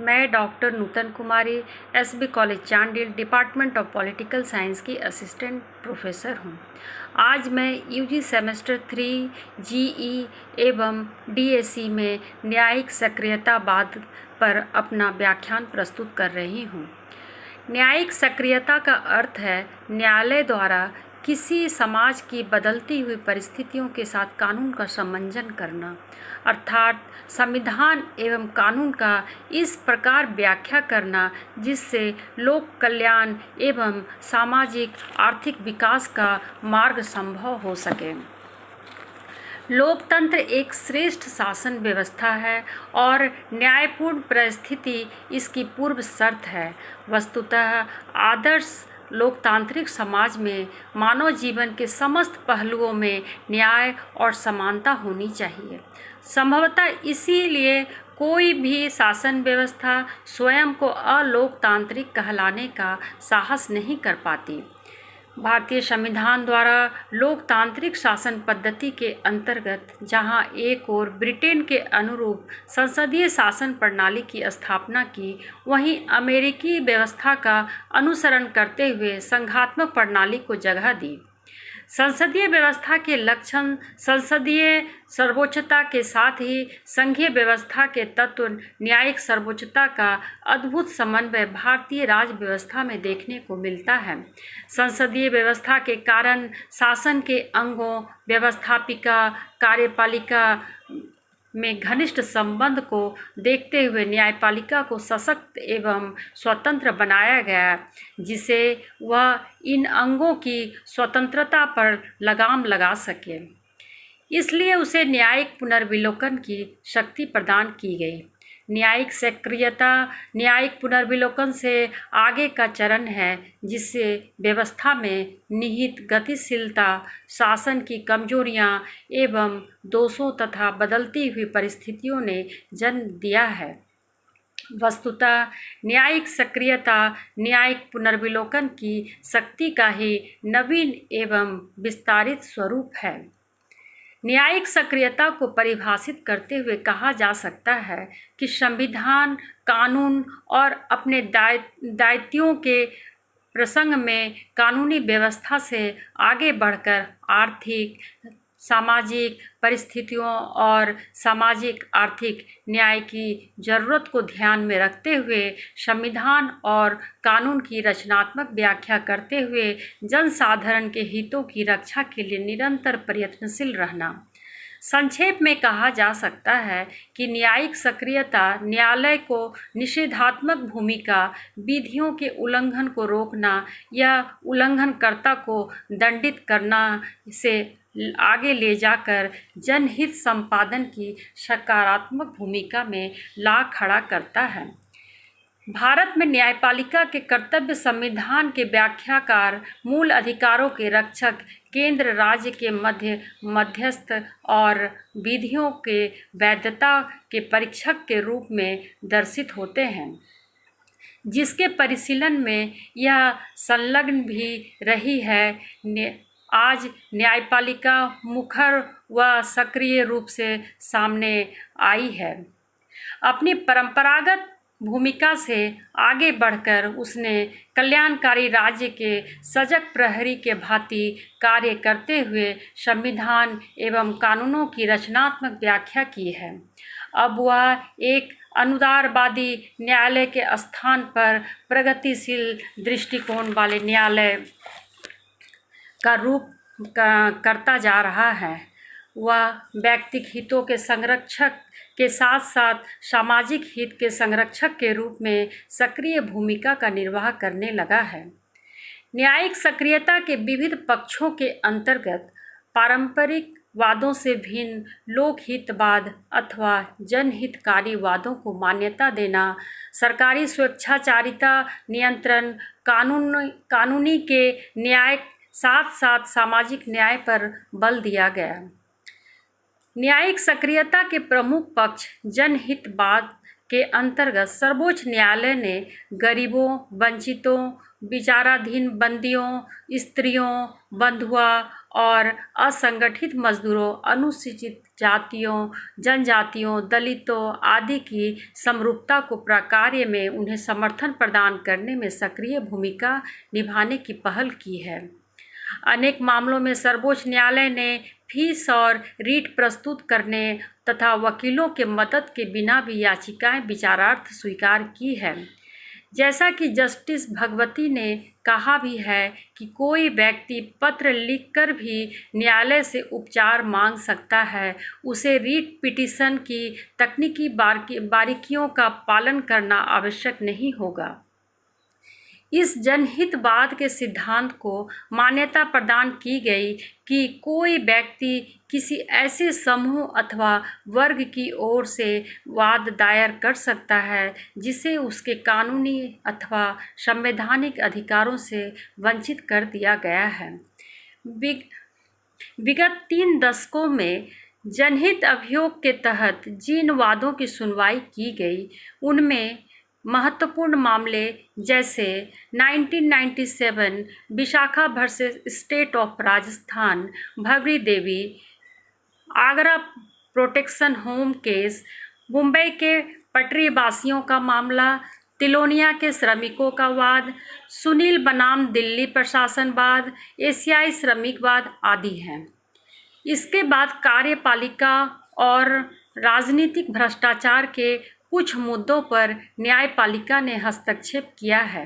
मैं doctor Nutan Kumari SB college Chandil department of political science की assistant professor हूँ। आज मैं यूजी सेमेस्टर 3 जीई एवं डीएससी में न्यायिक सक्रियतावाद पर अपना व्याख्यान प्रस्तुत कर रही हूँ। न्यायिक सक्रियता का अर्थ है न्यायालय द्वारा किसी समाज की बदलती हुई परिस्थितियों के साथ कानून का समंजन करना, अर्थात संविधान एवं कानून का इस प्रकार व्याख्या करना जिससे लोक कल्याण एवं सामाजिक आर्थिक विकास का मार्ग संभव हो सके। लोकतंत्र एक श्रेष्ठ शासन व्यवस्था है और न्यायपूर्ण परिस्थिति इसकी पूर्व शर्त है। वस्तुतः आदर्श लोकतांत्रिक समाज में मानव जीवन के समस्त पहलुओं में न्याय और समानता होनी चाहिए। संभवतः इसीलिए कोई भी शासन व्यवस्था स्वयं को अलोकतांत्रिक कहलाने का साहस नहीं कर पाती। भारतीय संविधान द्वारा लोकतांत्रिक शासन पद्धति के अंतर्गत जहां एक ओर ब्रिटेन के अनुरूप संसदीय शासन प्रणाली की स्थापना की, वहीं अमेरिकी व्यवस्था का अनुसरण करते हुए संघात्मक प्रणाली को जगह दी। संसदीय व्यवस्था के लक्षण संसदीय सर्वोच्चता के साथ ही संघीय व्यवस्था के तत्व न्यायिक सर्वोच्चता का अद्भुत समन्वय भारतीय राज्य व्यवस्था में देखने को मिलता है। संसदीय व्यवस्था के कारण शासन के अंगों व्यवस्थापिका कार्यपालिका में घनिष्ठ संबंध को देखते हुए न्यायपालिका को सशक्त एवं स्वतंत्र बनाया गया, जिसे वह इन अंगों की स्वतंत्रता पर लगाम लगा सके। इसलिए उसे न्यायिक पुनर्विलोकन की शक्ति प्रदान की गई। न्यायिक सक्रियता न्यायिक पुनर्विलोकन से आगे का चरण है, जिससे व्यवस्था में निहित गतिशीलता, शासन की कमजोरियां एवं दोषों तथा बदलती हुई परिस्थितियों ने जन्म दिया है। वस्तुतः न्यायिक सक्रियता न्यायिक पुनर्विलोकन की शक्ति का ही नवीन एवं विस्तारित स्वरूप है। न्यायिक सक्रियता को परिभाषित करते हुए कहा जा सकता है कि संविधान, कानून और अपने दायित्वों के प्रसंग में कानूनी व्यवस्था से आगे बढ़कर आर्थिक, सामाजिक परिस्थितियों और सामाजिक आर्थिक न्याय की जरूरत को ध्यान में रखते हुए संविधान और कानून की रचनात्मक व्याख्या करते हुए जनसाधारण के हितों की रक्षा के लिए निरंतर प्रयत्नशील रहना। संक्षेप में कहा जा सकता है कि न्यायिक सक्रियता न्यायालय को निषेधात्मक भूमिका, विधियों के उल्लंघन को रोकना या उल्लंघनकर्ता को दंडित करना से आगे ले जाकर जनहित संपादन की सकारात्मक भूमिका में ला खड़ा करता है। भारत में न्यायपालिका के कर्तव्य संविधान के व्याख्याकार, मूल अधिकारों के रक्षक, केंद्र राज्य के मध्यस्थ और विधियों के वैधता के परीक्षक के रूप में दर्शित होते हैं, जिसके परिशीलन में यह संलग्न भी रही है। आज न्यायपालिका मुखर व सक्रिय रूप से सामने आई है। अपनी परंपरागत भूमिका से आगे बढ़कर उसने कल्याणकारी राज्य के सजग प्रहरी के भांति कार्य करते हुए संविधान एवं कानूनों की रचनात्मक व्याख्या की है। अब वह एक अनुदारवादी न्यायालय के स्थान पर प्रगतिशील दृष्टिकोण वाले न्यायालय का रूप करता जा रहा है। वह व्यक्तिगत हितों के संरक्षक के साथ साथ सामाजिक हित के संरक्षक के रूप में सक्रिय भूमिका का निर्वाह करने लगा है। न्यायिक सक्रियता के विविध पक्षों के अंतर्गत पारंपरिक वादों से भिन्न लोकहितवाद अथवा जनहितकारी वादों को मान्यता देना, सरकारी स्वेच्छाचारिता नियंत्रण, कानूनी के न्याय साथ साथ सामाजिक न्याय पर बल दिया गया। न्यायिक सक्रियता के प्रमुख पक्ष जनहितवाद के अंतर्गत सर्वोच्च न्यायालय ने गरीबों, वंचितों, विचाराधीन बंदियों, स्त्रियों, बंधुआ और असंगठित मजदूरों, अनुसूचित जातियों, जनजातियों, दलितों आदि की समरूपता को प्रकार्य में उन्हें समर्थन प्रदान करने में सक्रिय भूमिका निभाने की पहल की है। अनेक मामलों में सर्वोच्च न्यायालय ने फीस और रीट प्रस्तुत करने तथा वकीलों के मदद के बिना भी याचिकाएं विचारार्थ स्वीकार की है। जैसा कि जस्टिस भगवती ने कहा भी है कि कोई व्यक्ति पत्र लिखकर भी न्यायालय से उपचार मांग सकता है, उसे रीट पिटीशन की तकनीकी बारीकियों का पालन करना आवश्यक नहीं होगा। इस जनहितवाद के सिद्धांत को मान्यता प्रदान की गई कि कोई व्यक्ति किसी ऐसे समूह अथवा वर्ग की ओर से वाद दायर कर सकता है जिसे उसके कानूनी अथवा संवैधानिक अधिकारों से वंचित कर दिया गया है। विगत 3 दशकों में जनहित अभियोग के तहत जिन वादों की सुनवाई की गई उनमें महत्वपूर्ण मामले जैसे 1997 Vishakha versus state of Rajasthan, Bhavari Devi, Agra protection home case, Mumbai के पटरी वासियों का मामला, तिलोनिया के श्रमिकों का वाद, सुनील बनाम दिल्ली प्रशासनवाद, एशियाई श्रमिकवाद आदि हैं। इसके बाद कार्यपालिका और राजनीतिक भ्रष्टाचार के कुछ मुद्दों पर न्यायपालिका ने हस्तक्षेप किया है।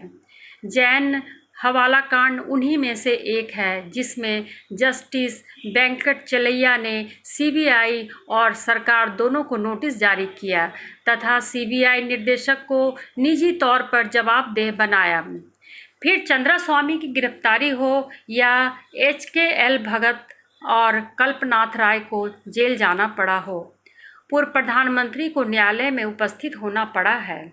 जैन हवाला कांड उन्हीं में से एक है जिसमें जस्टिस वेंकट चलैया ने सीबीआई और सरकार दोनों को नोटिस जारी किया तथा सीबीआई निर्देशक को निजी तौर पर जवाबदेह बनाया। फिर चंद्रास्वामी की गिरफ्तारी हो या HKL भगत और कल्पनाथ राय को जेल जाना पड़ा हो, पूर्व प्रधानमंत्री को न्यायालय में उपस्थित होना पड़ा है।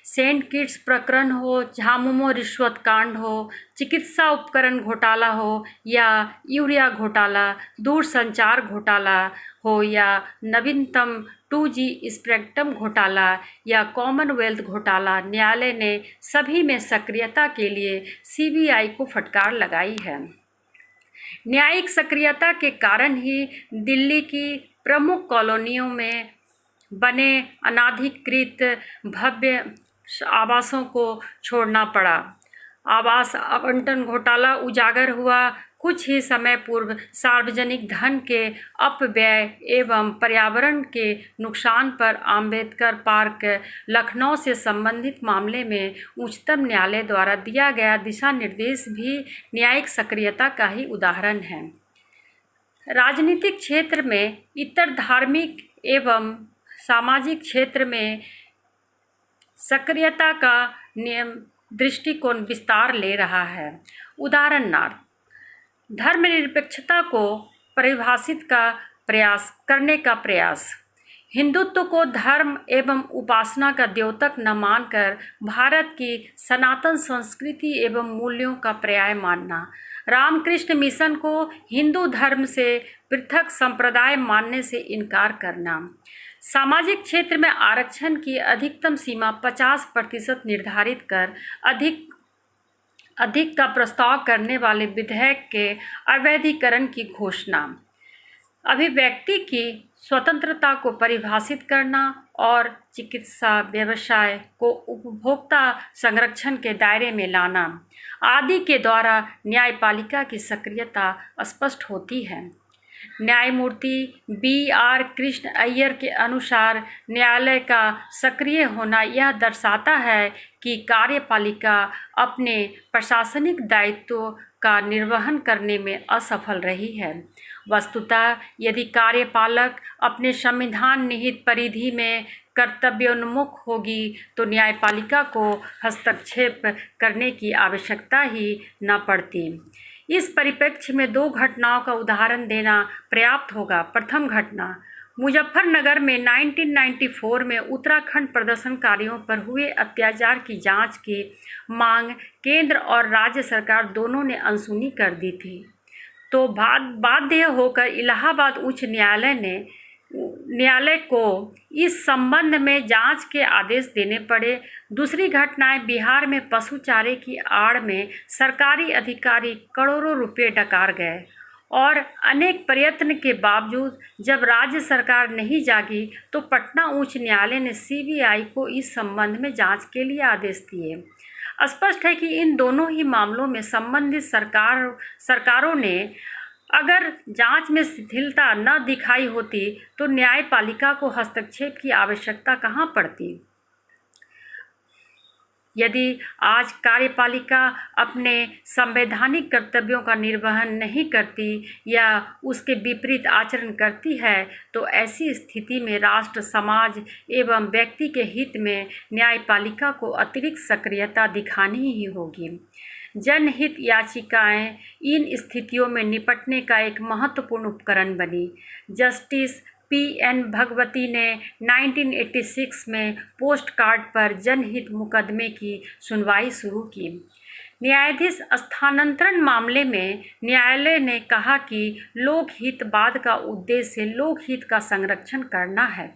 सेंट किट्स प्रकरण हो, झामुमो रिश्वत कांड हो, चिकित्सा उपकरण घोटाला हो या यूरिया घोटाला, दूरसंचार घोटाला हो या नवीनतम 2G स्पेक्ट्रम घोटाला या कॉमनवेल्थ घोटाला, न्यायालय ने सभी में सक्रियता के लिए सीबीआई को फटकार लगाई है। न्यायिक सक्रियता के कारण ही दिल्ली की प्रमुख कॉलोनियों में बने अनाधिकृत भव्य आवासों को छोड़ना पड़ा। आवास आवंटन घोटाला उजागर हुआ। कुछ ही समय पूर्व सार्वजनिक धन के अपव्यय एवं पर्यावरण के नुकसान पर अंबेडकर पार्क लखनऊ से संबंधित मामले में उच्चतम न्यायालय द्वारा दिया गया दिशा निर्देश भी न्यायिक सक्रियता का ही उदाहरण है। राजनीतिक क्षेत्र में इतर धार्मिक एवं सामाजिक क्षेत्र में सक्रियता का नियम दृष्टिकोण विस्तार ले रहा है। उदाहरणार्थ, धर्मनिरपेक्षता को परिभाषित करने का प्रयास, हिंदुत्व को धर्म एवं उपासना का द्योतक न मानकर भारत की सनातन संस्कृति एवं मूल्यों का पर्याय मानना, रामकृष्ण मिशन को हिंदू धर्म से पृथक संप्रदाय मानने से इनकार करना, सामाजिक क्षेत्र में आरक्षण की अधिकतम सीमा 50% निर्धारित कर अधिक का प्रस्ताव करने वाले विधेयक के अवैधीकरण की घोषणा, अभिव्यक्ति की स्वतंत्रता को परिभाषित करना और चिकित्सा व्यवसाय को उपभोक्ता संरक्षण के दायरे में लाना आदि के द्वारा न्यायपालिका की सक्रियता स्पष्ट होती है। न्यायमूर्ति BR कृष्ण अय्यर के अनुसार न्यायालय का सक्रिय होना यह दर्शाता है कि कार्यपालिका अपने प्रशासनिक दायित्वों का निर्वहन करने में असफल रही है। वस्तुतः यदि कार्यपालक अपने संविधान निहित परिधि में कर्तव्योन्मुख होगी तो न्यायपालिका को हस्तक्षेप करने की आवश्यकता ही न पड़ती। इस परिप्रेक्ष्य में 2 घटनाओं का उदाहरण देना पर्याप्त होगा। प्रथम घटना, मुजफ्फरनगर में 1994 में उत्तराखंड प्रदर्शनकारियों पर हुए अत्याचार की जांच की मांग केंद्र और राज्य सरकार दोनों ने अनसुनी कर दी थी, तो बाध्य होकर इलाहाबाद उच्च न्यायालय को इस संबंध में जांच के आदेश देने पड़े। दूसरी घटनाएं, बिहार में पशु चारे की आड़ में सरकारी अधिकारी करोड़ों रुपए डकार गए और अनेक प्रयत्न के बावजूद जब राज्य सरकार नहीं जागी तो पटना उच्च न्यायालय ने सीबीआई को इस संबंध में जांच के लिए आदेश दिए। स्पष्ट है कि इन दोनों ही मामलों में संबंधित सरकारों ने अगर जांच में शिथिलता न दिखाई होती तो न्यायपालिका को हस्तक्षेप की आवश्यकता कहाँ पड़ती। यदि आज कार्यपालिका अपने संवैधानिक कर्तव्यों का निर्वहन नहीं करती या उसके विपरीत आचरण करती है तो ऐसी स्थिति में राष्ट्र, समाज एवं व्यक्ति के हित में न्यायपालिका को अतिरिक्त सक्रियता दिखानी ही होगी। जनहित याचिकाएं इन स्थितियों में निपटने का एक महत्वपूर्ण उपकरण बनी। Justice P.N. भगवती ने 1986 में पोस्ट कार्ड पर जनहित मुकदमे की सुनवाई शुरू की। न्यायाधीश स्थानांतरण मामले में न्यायालय ने कहा कि लोकहितवाद का उद्देश्य लोकहित का संरक्षण करना है।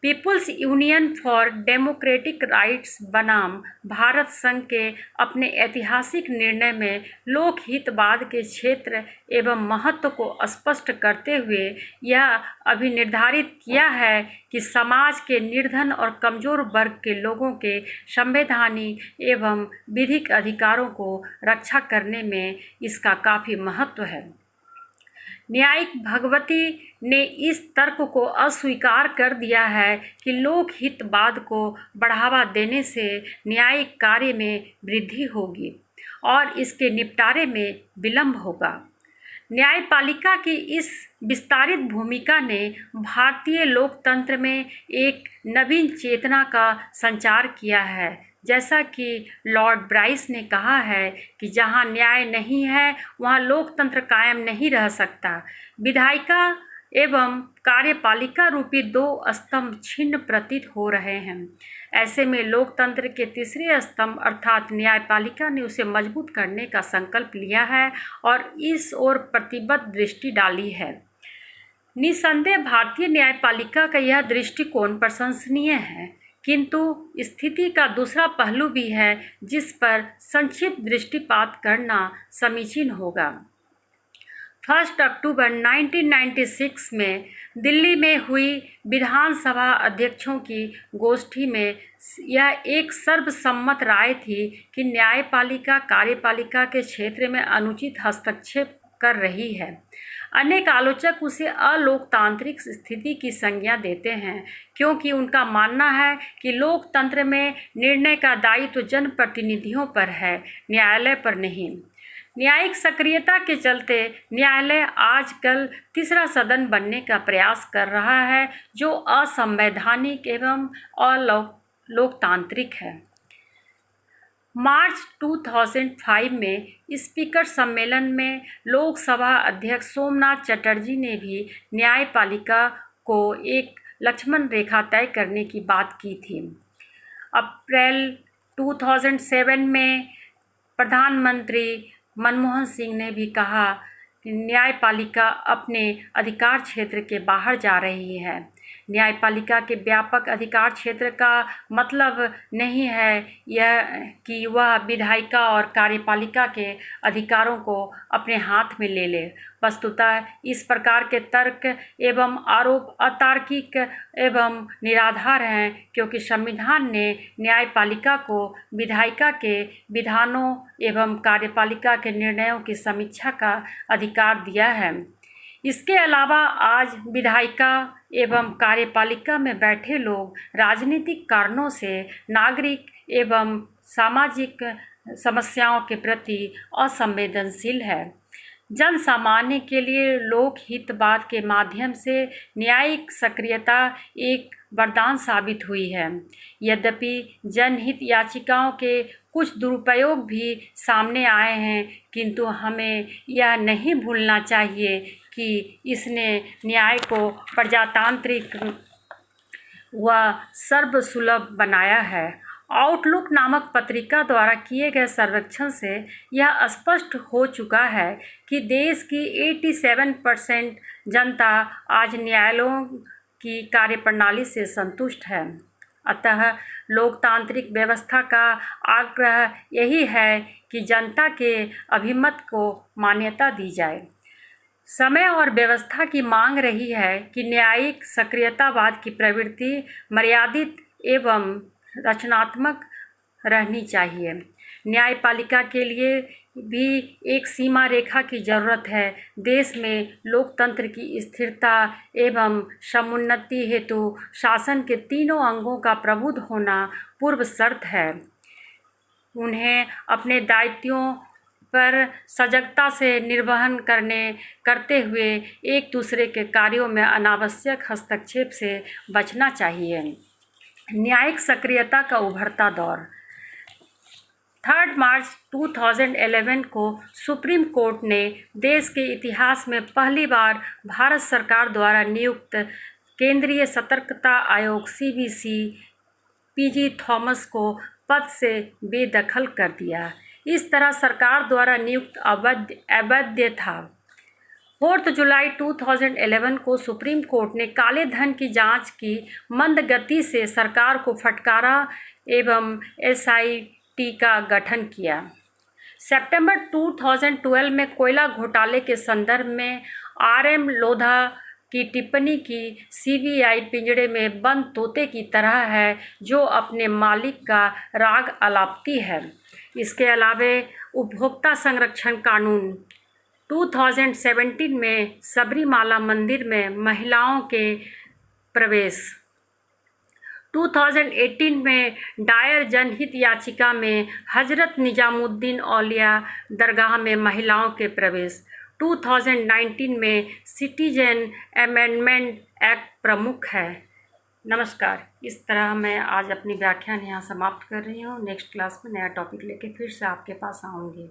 Peoples union for democratic rights बनाम भारत संघ के अपने ऐतिहासिक निर्णय में लोकहितवाद के क्षेत्र एवं महत्व को स्पष्ट करते हुए यह अभिनिर्धारित किया है कि समाज के निर्धन और कमजोर वर्ग के लोगों के संवैधानिक एवं विधिक अधिकारों को रक्षा करने में इसका काफ़ी महत्व है। न्यायिक भगवती ने इस तर्क को अस्वीकार कर दिया है कि लोकहितवाद को बढ़ावा देने से न्यायिक कार्य में वृद्धि होगी और इसके निपटारे में विलंब होगा। न्यायपालिका की इस विस्तारित भूमिका ने भारतीय लोकतंत्र में एक नवीन चेतना का संचार किया है। जैसा कि लॉर्ड ब्राइस ने कहा है कि जहां न्याय नहीं है वहां लोकतंत्र कायम नहीं रह सकता। विधायिका एवं कार्यपालिका रूपी दो स्तंभ छिन्न प्रतीत हो रहे हैं। ऐसे में लोकतंत्र के तीसरे स्तंभ अर्थात न्यायपालिका ने उसे मजबूत करने का संकल्प लिया है और इस ओर प्रतिबद्ध दृष्टि डाली है। निसंदेह भारतीय न्यायपालिका का यह दृष्टिकोण प्रशंसनीय है, किंतु स्थिति का दूसरा पहलू भी है जिस पर संक्षिप्त दृष्टिपात करना समीचीन होगा। 1 अक्टूबर 1996 में दिल्ली में हुई विधानसभा अध्यक्षों की गोष्ठी में यह एक सर्वसम्मत राय थी कि न्यायपालिका कार्यपालिका के क्षेत्र में अनुचित हस्तक्षेप कर रही है। अनेक आलोचक उसे अलोकतांत्रिक स्थिति की संज्ञा देते हैं क्योंकि उनका मानना है कि लोकतंत्र में निर्णय का दायित्व जनप्रतिनिधियों पर है, न्यायालय पर नहीं। न्यायिक सक्रियता के चलते न्यायालय आजकल तीसरा सदन बनने का प्रयास कर रहा है जो असंवैधानिक एवं अलोकतांत्रिक है। मार्च 2005 में स्पीकर सम्मेलन में लोकसभा अध्यक्ष सोमनाथ चटर्जी ने भी न्यायपालिका को एक लक्ष्मण रेखा तय करने की बात की थी। अप्रैल 2007 में प्रधानमंत्री मनमोहन सिंह ने भी कहा कि न्यायपालिका अपने अधिकार क्षेत्र के बाहर जा रही है। न्यायपालिका के व्यापक अधिकार क्षेत्र का मतलब नहीं है यह कि वह विधायिका और कार्यपालिका के अधिकारों को अपने हाथ में ले ले। वस्तुतः इस प्रकार के तर्क एवं आरोप अतार्किक एवं निराधार हैं क्योंकि संविधान ने न्यायपालिका को विधायिका के विधानों एवं कार्यपालिका के निर्णयों की समीक्षा का अधिकार दिया है। इसके अलावा आज विधायिका एवं कार्यपालिका में बैठे लोग राजनीतिक कारणों से नागरिक एवं सामाजिक समस्याओं के प्रति असंवेदनशील है। जन सामान्य के लिए लोकहितवाद के माध्यम से न्यायिक सक्रियता एक वरदान साबित हुई है। यद्यपि जनहित याचिकाओं के कुछ दुरुपयोग भी सामने आए हैं, किंतु हमें यह नहीं भूलना चाहिए कि इसने न्याय को प्रजातांत्रिक व सर्वसुलभ बनाया है। आउटलुक नामक पत्रिका द्वारा किए गए सर्वेक्षण से यह स्पष्ट हो चुका है कि देश की 87% जनता आज न्यायालयों की कार्यप्रणाली से संतुष्ट है। अतः लोकतांत्रिक व्यवस्था का आग्रह यही है कि जनता के अभिमत को मान्यता दी जाए। समय और व्यवस्था की मांग रही है कि न्यायिक सक्रियतावाद की प्रवृत्ति मर्यादित एवं रचनात्मक रहनी चाहिए। न्यायपालिका के लिए भी एक सीमा रेखा की जरूरत है। देश में लोकतंत्र की स्थिरता एवं समुन्नति हेतु शासन के तीनों अंगों का प्रबुद्ध होना पूर्व शर्त है। उन्हें अपने दायित्वों पर सजगता से निर्वहन करते हुए एक दूसरे के कार्यों में अनावश्यक हस्तक्षेप से बचना चाहिए। न्यायिक सक्रियता का उभरता दौर। 3 मार्च 2011 को सुप्रीम कोर्ट ने देश के इतिहास में पहली बार भारत सरकार द्वारा नियुक्त केंद्रीय सतर्कता आयोग CBC PG थॉमस को पद से बेदखल कर दिया। इस तरह सरकार द्वारा नियुक्त अवैध था। 4 जुलाई 2011 को सुप्रीम कोर्ट ने काले धन की जांच की मंद गति से सरकार को फटकारा एवं SIT का गठन किया। सितंबर 2012 में कोयला घोटाले के संदर्भ में RM लोधा की टिप्पणी की CBI पिंजड़े में बंद तोते की तरह है जो अपने मालिक का राग अलापती है। इसके अलावा उपभोक्ता संरक्षण कानून 2017 में सबरीमाला मंदिर में महिलाओं के प्रवेश, 2018 में दायर जनहित याचिका में हजरत निजामुद्दीन औलिया दरगाह में महिलाओं के प्रवेश, 2019 में सिटीजन अमेंडमेंट एक्ट प्रमुख है। नमस्कार। इस तरह मैं आज अपनी व्याख्यान यहाँ समाप्त कर रही हूँ। नेक्स्ट क्लास में नया टॉपिक लेके फिर से आपके पास आऊँगी।